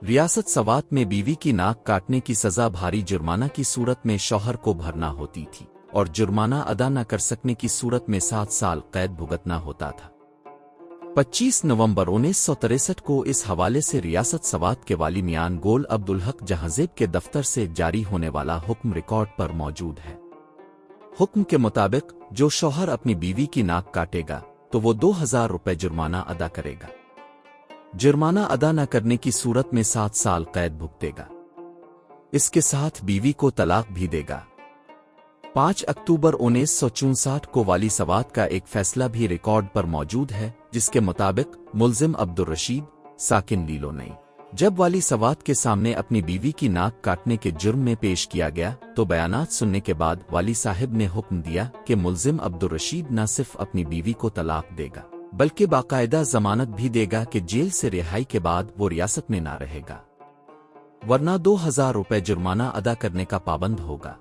रियासत सवात में बीवी की नाक काटने की सजा भारी जुर्माना की सूरत में शौहर को भरना होती थी और जुर्माना अदा न कर सकने की सूरत में 7 साल कैद भुगतना होता था। 25 नवंबर 1963 को इस हवाले से रियासत सवात के वाली मियान गोल अब्दुल हक जहाजेब के दफ्तर से जारी होने वाला हुक्म रिकॉर्ड पर मौजूद है। हुक्म के मुताबिक जो शौहर अपनी बीवी की नाक काटेगा तो वो 2000 रुपये जुर्माना अदा करेगा। जुर्माना अदा न करने की सूरत में 7 साल कैद भुगतेगा। इसके साथ बीवी को तलाक भी देगा। 5 अक्टूबर 1964 को वाली सवात का एक फैसला भी रिकॉर्ड पर मौजूद है, जिसके मुताबिक मुल्जिम अब्दुल रशीद साकिन लीलो नई जब वाली सवात के सामने अपनी बीवी की नाक काटने के जुर्म में पेश किया गया तो बयानात सुनने के बाद वाली साहिब ने हुक्म दिया कि मुल्जिम अब्दुल रशीद न सिर्फ अपनी बीवी को तलाक देगा बल्कि बाकायदा जमानत भी देगा कि जेल से रिहाई के बाद वो रियासत में ना रहेगा, वरना 2000 रुपये जुर्माना अदा करने का पाबंद होगा।